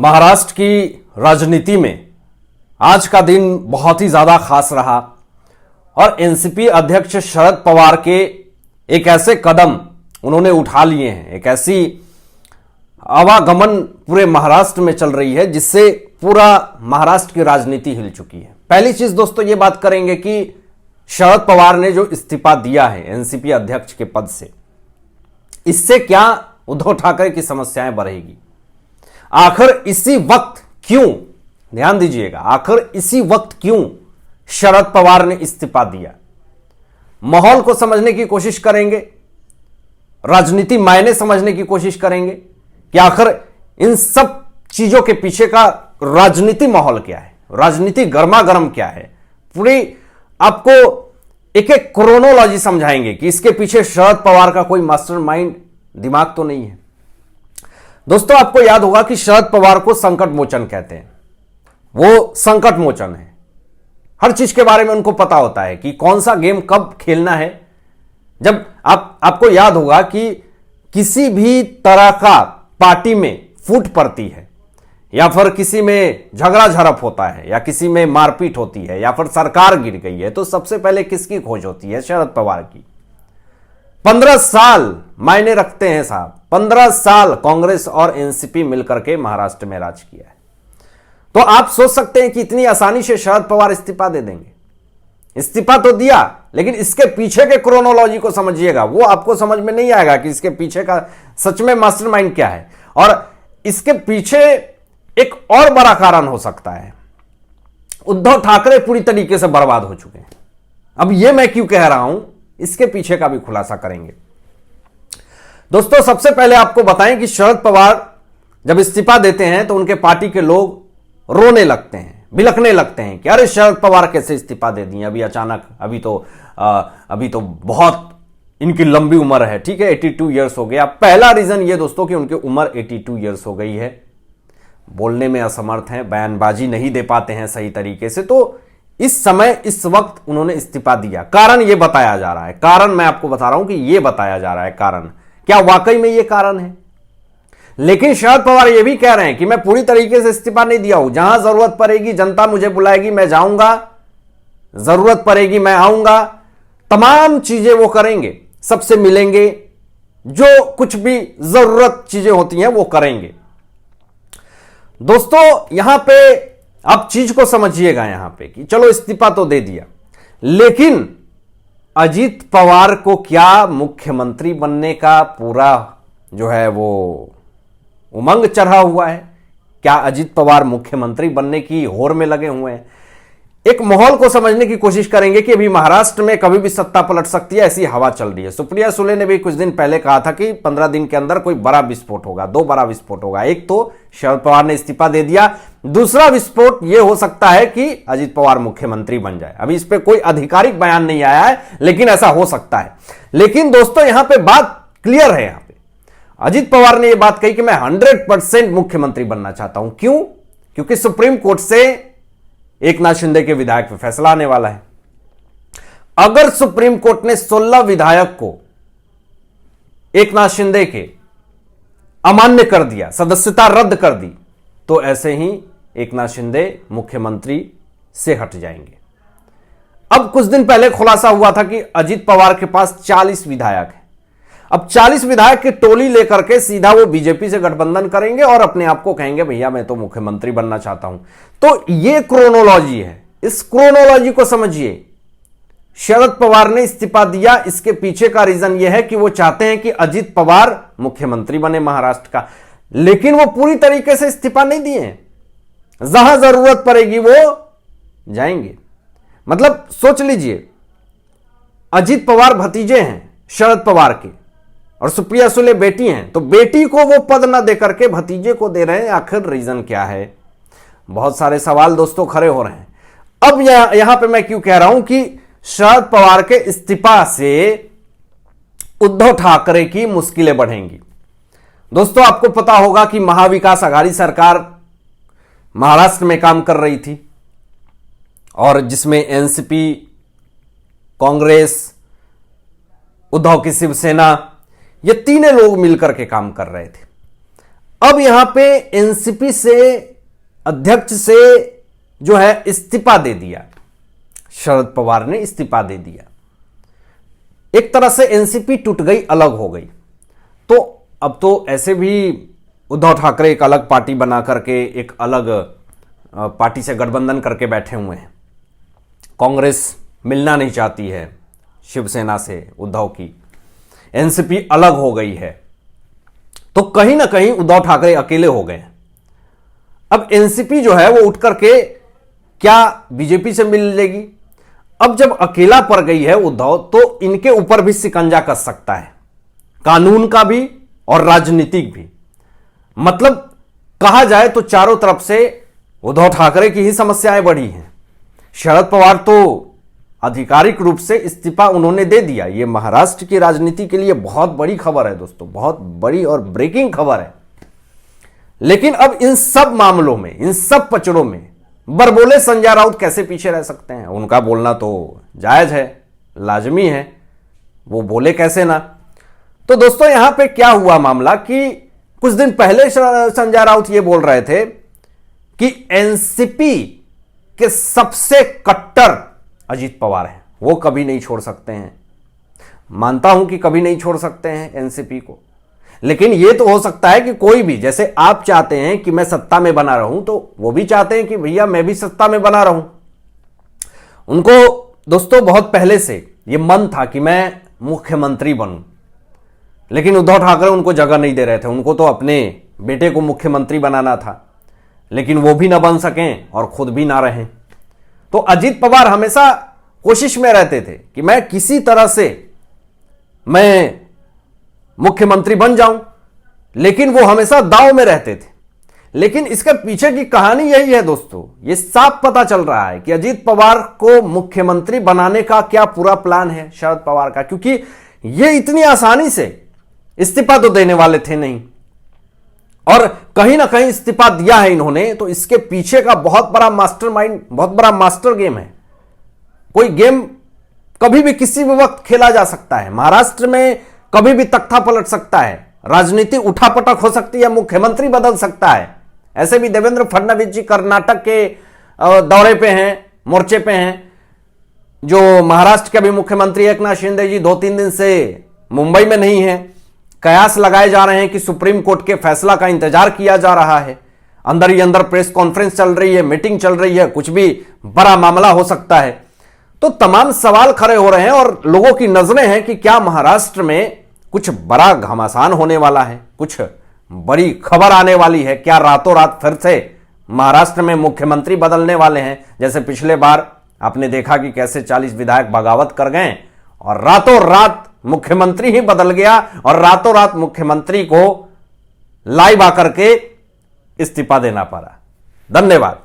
महाराष्ट्र की राजनीति में आज का दिन बहुत ही ज्यादा खास रहा और एनसीपी अध्यक्ष शरद पवार के एक ऐसे कदम उन्होंने उठा लिए हैं, एक ऐसी आवागमन पूरे महाराष्ट्र में चल रही है जिससे पूरा महाराष्ट्र की राजनीति हिल चुकी है। पहली चीज दोस्तों ये बात करेंगे कि शरद पवार ने जो इस्तीफा दिया है एनसीपी अध्यक्ष के पद से, इससे क्या उद्धव ठाकरे की समस्याएं बढ़ेगी। आखिर इसी वक्त क्यों, ध्यान दीजिएगा, आखिर इसी वक्त क्यों शरद पवार ने इस्तीफा दिया। माहौल को समझने की कोशिश करेंगे, राजनीति मायने समझने की कोशिश करेंगे कि आखिर इन सब चीजों के पीछे का राजनीति माहौल क्या है, राजनीति गर्मा गर्म क्या है। पूरी आपको एक एक क्रोनोलॉजी समझाएंगे कि इसके पीछे शरद पवार का कोई मास्टरमाइंड दिमाग तो नहीं है। दोस्तों आपको याद होगा कि शरद पवार को संकट मोचन कहते हैं। वो संकट मोचन है, हर चीज के बारे में उनको पता होता है कि कौन सा गेम कब खेलना है। जब आपको याद होगा कि किसी भी तरह का पार्टी में फूट पड़ती है या फिर किसी में झगड़ा झड़प होता है या किसी में मारपीट होती है या फिर सरकार गिर गई है, तो सबसे पहले किसकी खोज होती है? शरद पवार की। 15 साल मायने रखते हैं साहब, 15 साल कांग्रेस और एनसीपी मिलकर के महाराष्ट्र में राज किया है। तो आप सोच सकते हैं कि इतनी आसानी से शरद पवार इस्तीफा दे देंगे। इस्तीफा तो दिया, लेकिन इसके पीछे के क्रोनोलॉजी को समझिएगा, वो आपको समझ में नहीं आएगा कि इसके पीछे का सच में मास्टरमाइंड क्या है। और इसके पीछे एक और बड़ा कारण हो सकता है, उद्धव ठाकरे पूरी तरीके से बर्बाद हो चुके हैं। अब यह मैं क्यों कह रहा हूं, इसके पीछे का भी खुलासा करेंगे। दोस्तों सबसे पहले आपको बताएं कि शरद पवार जब इस्तीफा देते हैं तो उनके पार्टी के लोग रोने लगते हैं, बिलखने लगते हैं कि अरे शरद पवार कैसे इस्तीफा दे दिए अभी अचानक, अभी तो बहुत इनकी लंबी उम्र है, ठीक है 82 ईयर्स हो गया। पहला रीजन ये दोस्तों कि उनकी उम्र 82 ईयर्स हो गई है, बोलने में असमर्थ हैं, बयानबाजी नहीं दे पाते हैं सही तरीके से। तो इस समय इस वक्त उन्होंने इस्तीफा दिया, कारण यह बताया जा रहा है, कारण मैं आपको बता रहा हूं कि यह बताया जा रहा है कारण, क्या वाकई में यह कारण है? लेकिन शरद पवार यह भी कह रहे हैं कि मैं पूरी तरीके से इस्तीफा नहीं दिया हूं, जहां जरूरत पड़ेगी जनता मुझे बुलाएगी मैं जाऊंगा, जरूरत पड़ेगी मैं आऊंगा, तमाम चीजें वो करेंगे, सबसे मिलेंगे, जो कुछ भी जरूरत चीजें होती हैं वो करेंगे। दोस्तों यहां पे आप चीज को समझिएगा यहां पे कि चलो इस्तीफा तो दे दिया, लेकिन अजीत पवार को क्या मुख्यमंत्री बनने का पूरा जो है वो उमंग चढ़ा हुआ है? क्या अजीत पवार मुख्यमंत्री बनने की होड़ में लगे हुए हैं? एक माहौल को समझने की कोशिश करेंगे कि अभी महाराष्ट्र में कभी भी सत्ता पलट सकती है, ऐसी हवा चल रही है। सुप्रिया सुले ने भी कुछ दिन पहले कहा था कि 15 दिन के अंदर कोई बड़ा विस्फोट होगा, 2 बड़ा विस्फोट होगा। एक तो शरद पवार ने इस्तीफा दे दिया, दूसरा विस्फोट यह हो सकता है कि अजीत पवार मुख्यमंत्री बन जाए। अभी इस पर कोई आधिकारिक बयान नहीं आया है, लेकिन ऐसा हो सकता है। लेकिन दोस्तों यहां पर बात क्लियर है, यहां पर अजीत पवार ने यह बात कही कि मैं 100% मुख्यमंत्री बनना चाहता हूं। क्यों? क्योंकि सुप्रीम कोर्ट से एकनाथ शिंदे के विधायक पे फैसला आने वाला है। अगर सुप्रीम कोर्ट ने 16 विधायक को एकनाथ शिंदे के अमान्य कर दिया, सदस्यता रद्द कर दी, तो ऐसे ही एकनाथ शिंदे मुख्यमंत्री से हट जाएंगे। अब कुछ दिन पहले खुलासा हुआ था कि अजीत पवार के पास 40 विधायक हैं। अब 40 विधायक की टोली लेकर के सीधा वो बीजेपी से गठबंधन करेंगे और अपने आप को कहेंगे भैया मैं तो मुख्यमंत्री बनना चाहता हूं। तो ये क्रोनोलॉजी है, इस क्रोनोलॉजी को समझिए। शरद पवार ने इस्तीफा दिया, इसके पीछे का रीजन यह है कि वो चाहते हैं कि अजीत पवार मुख्यमंत्री बने महाराष्ट्र का, लेकिन वो पूरी तरीके से इस्तीफा नहीं दिए हैं, जहां जरूरत पड़ेगी वो जाएंगे। मतलब सोच लीजिए, अजीत पवार भतीजे हैं शरद पवार के और सुप्रिया सुले बेटी हैं, तो बेटी को वो पद ना देकर के भतीजे को दे रहे हैं। आखिर रीजन क्या है? बहुत सारे सवाल दोस्तों खड़े हो रहे हैं। अब यहां पे मैं क्यों कह रहा हूं कि शरद पवार के इस्तीफा से उद्धव ठाकरे की मुश्किलें बढ़ेंगी। दोस्तों आपको पता होगा कि महाविकास आघाड़ी सरकार महाराष्ट्र में काम कर रही थी और जिसमें एनसीपी, कांग्रेस, उद्धव की शिवसेना, ये तीनों लोग मिलकर के काम कर रहे थे। अब यहां पे एनसीपी से अध्यक्ष से जो है इस्तीफा दे दिया, शरद पवार ने इस्तीफा दे दिया। एक तरह से एनसीपी टूट गई, अलग हो गई। तो अब तो ऐसे भी उद्धव ठाकरे एक अलग पार्टी बना करके एक अलग पार्टी से गठबंधन करके बैठे हुए हैं। कांग्रेस मिलना नहीं चाहती है शिवसेना से उद्धव की, एनसीपी अलग हो गई है। तो कहीं ना कहीं उद्धव ठाकरे अकेले हो गए। अब एनसीपी जो है वो उठ करके क्या बीजेपी से मिल लेगी? अब जब अकेला पड़ गई है उद्धव, तो इनके ऊपर भी शिकंजा कस सकता है, कानून का भी और राजनीतिक भी। मतलब कहा जाए तो चारों तरफ से उद्धव ठाकरे की ही समस्याएं बढ़ी हैं। शरद पवार तो आधिकारिक रूप से इस्तीफा उन्होंने दे दिया। यह महाराष्ट्र की राजनीति के लिए बहुत बड़ी खबर है दोस्तों, बहुत बड़ी और ब्रेकिंग खबर है। लेकिन अब इन सब मामलों में, इन सब पचड़ों में बरबोले संजय राउत कैसे पीछे रह सकते हैं? उनका बोलना तो जायज है, लाजमी है, वो बोले कैसे ना। तो दोस्तों यहां पे क्या हुआ मामला कि कुछ दिन पहले संजय राउत ये बोल रहे थे कि एनसीपी के सबसे कट्टर अजीत पवार हैं, वो कभी नहीं छोड़ सकते हैं। मानता हूं कि कभी नहीं छोड़ सकते हैं एनसीपी को, लेकिन यह तो हो सकता है कि कोई भी, जैसे आप चाहते हैं कि मैं सत्ता में बना रहूं, तो वो भी चाहते हैं कि भैया मैं भी सत्ता में बना रहूं। उनको दोस्तों बहुत पहले से यह मन था कि मैं मुख्यमंत्री बनूं, लेकिन उद्धव ठाकरे उनको जगह नहीं दे रहे थे। उनको तो अपने बेटे को मुख्यमंत्री बनाना था, लेकिन वो भी ना बन सकें और खुद भी ना रहें। तो अजीत पवार हमेशा कोशिश में रहते थे कि मैं किसी तरह से मैं मुख्यमंत्री बन जाऊं, लेकिन वो हमेशा दांव में रहते थे। लेकिन इसके पीछे की कहानी यही है दोस्तों, ये साफ पता चल रहा है कि अजीत पवार को मुख्यमंत्री बनाने का क्या पूरा प्लान है शरद पवार का, क्योंकि ये इतनी आसानी से इस्तीफा तो देने वाले थे नहीं, और कहीं ना कहीं इस्तीफा दिया है इन्होंने। तो इसके पीछे का बहुत बड़ा मास्टरमाइंड, बहुत बड़ा मास्टर गेम है। कोई गेम कभी भी किसी भी वक्त खेला जा सकता है। महाराष्ट्र में कभी भी तख्ता पलट सकता है, राजनीति उठापटक हो सकती है, मुख्यमंत्री बदल सकता है। ऐसे भी देवेंद्र फडणवीस जी कर्नाटक के दौरे पे हैं, मोर्चे पे हैं। जो महाराष्ट्र के भी मुख्यमंत्री एकनाथ शिंदे जी 2-3 दिन से मुंबई में नहीं है। कयास लगाए जा रहे हैं कि सुप्रीम कोर्ट के फैसला का इंतजार किया जा रहा है। अंदर ही अंदर प्रेस कॉन्फ्रेंस चल रही है, मीटिंग चल रही है, कुछ भी बड़ा मामला हो सकता है। तो तमाम सवाल खड़े हो रहे हैं और लोगों की नजरें हैं कि क्या महाराष्ट्र में कुछ बड़ा घमासान होने वाला है, कुछ बड़ी खबर आने वाली है। क्या रातों रात फिर से महाराष्ट्र में मुख्यमंत्री बदलने वाले हैं? जैसे पिछले बार आपने देखा कि कैसे 40 विधायक बगावत कर गए और रातों रात मुख्यमंत्री ही बदल गया, और रातों रात मुख्यमंत्री को लाइव आकर के इस्तीफा देना पड़ा। धन्यवाद।